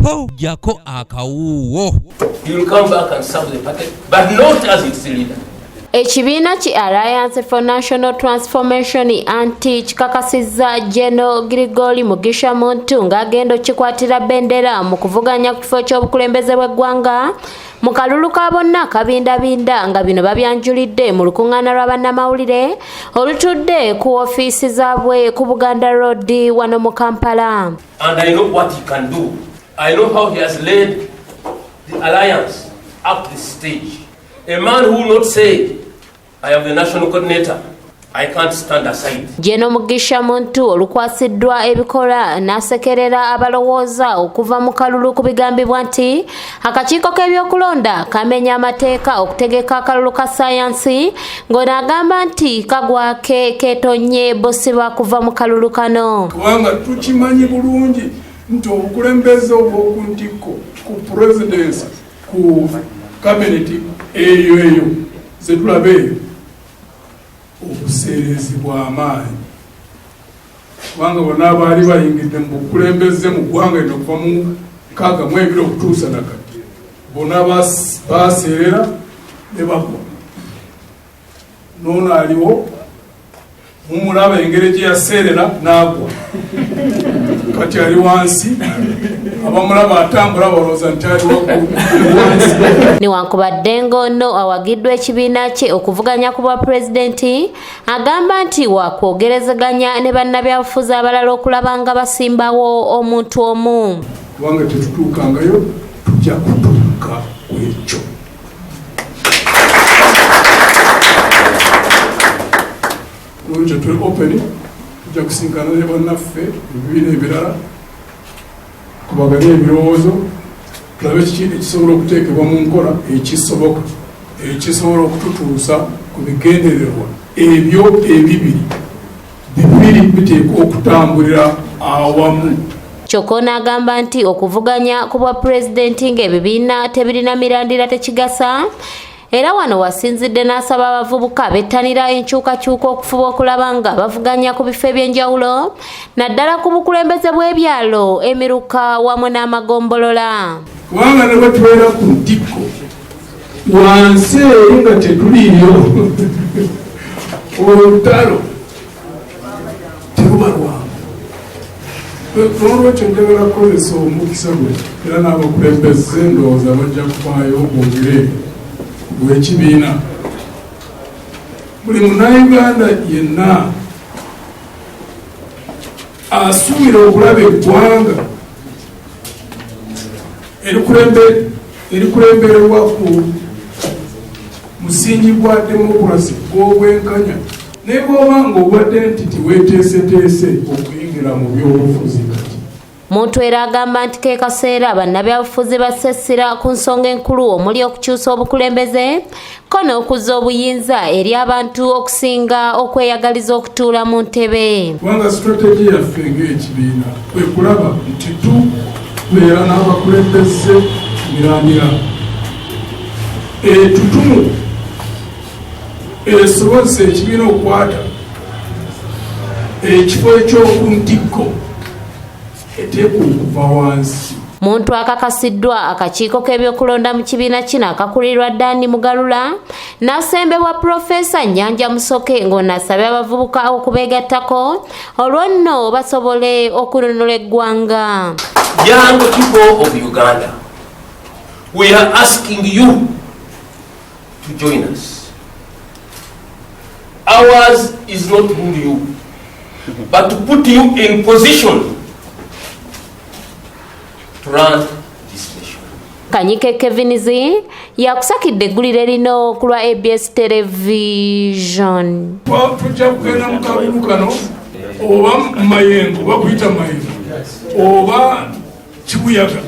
po jako akawuwo. You will come back and serve the party, but not as its leader. Ekibiina ki Alliance for National Transformation anti kikakasizza General Grigori Mugisha Muntu ng'agenda okukikwatira bendela mu kuvuganya ku kifo ky'obukulembeze bw'eggwanga mukalulu ka bonna kabindabinda nga bino babyanjulidde mu lukuŋŋaana lw'abannamawulire olutudde ku ofiisi zaabwe ku Buganda Road wano mu Kampala. And I know what he can do. I know how he has led the alliance up this stage. A man who will not say, I am the national coordinator, I can't stand aside. Jeno Mugisha Muntu olukwasiddwa ebikola n'asekerera abalowooza okuva mu kalulu ku bigambibwa nti akakiiko k'ebyokulonda kamenya amateeka okutegeka akalulu ka sayansi ng'onagamba nti kagwake keetonye bosiba kuva mu kalulu kano. Kubanga tukimanyi bulungi nti obukulembeze obw'oku ntikko ku presidency ku kabineti eyo zetulabe obuseerezi bw'amaanyi kubanga bonna abaali bayingidde mu bukulembeze mu ggwanga lino okuva mu 62 okutuusa nakati bonna baaseerera ne bagwa. N'ono aliwo mumulaba engeri gye yaseerera n'agwa kati ali wansi abamulaba atambula balowooza nti ali wansi. Newankubadde ng'ono awagiddwa ekibiina kye okuvuganya ku bwa pulezidenti agamba nti wakwogerezeganya ne bannabyabufuzi abalala okulaba nga basimbawo omuntu omu. Kubanga tetutuukangayo tujja kutuuka kwekyo. Nolwekyo tuli open tujja kusinkana ne bannaffe ebibiina ebirala kubaganya ebirowoozo tulabe kiki ekisobola okuteekebwa mu nkola ekisoboka ekisobola okututuusa ku bigendererwa ebyo ebibiri biteekwa okutambulira awamu. Kyokka n'agamba nti okuvuganya ku bwa pulezidenti ng'ebibiina tebirina mirandira tekigasa era wano wasinzidde n'asaba abavubuka bettanira enkyukakyuka okufuba okulaba nga bavuganya ku bifo eby'enjawulo naddala ku bukulembeze bw'ebyalo emiruka wamu n'amagombolola. Kubanga ne batubeera ku ntikko wansi eri nga tetuliyo olutalo teruba lwangu. N'olwekyo njagala kukozesa omukisa gwe era n'abakulembeze ndowooza bajja kufaayo obwogere bw'ekibiina. Buli munnayuganda yenna asuubira okulaba eggwanga erikulembererwa ku musingi gwa demokurasi gw'obwenkanya ne bw'oba ng'obadde nti tiweeteeseteese okuyingira mu by'obufuzi kati. Muntu era agamba nti ke kaseera bannabyabufuzi basesira ku nsonga enkulu omuli okukyusa obukulembeze ko n'okuzza obuyinza eri abantu okusinga okweyagaliza okutuula mu ntebe. Kubanga strategy yaffe ng'ekibiina kwe kulaba nti tubeera n'abakulembeze mirandira etutumu esobozesa ekibiina okukwata ekifo eky'oku ntikko eteekwa okuva wansi. Muntu akakasiddwa akakiiko k'ebyokulonda mu kibiina kino akakulirwa Dani Mugalula n'asembebwa Profesa Nyanja Musoke ng'onasabye abavubuka okubeegattako olwo nno basobole okununula eggwanga. Young people of Uganda, we are asking you to join us. Ours is not to rule you, but to put you in position to run this nation. Kanyike Kevinizi yakusakidde eggulire lino ku lwa ABS Television. Tujja kugenda mu kalulu kano oba Mayengo bakuyita Mayengo oba Kibuyaga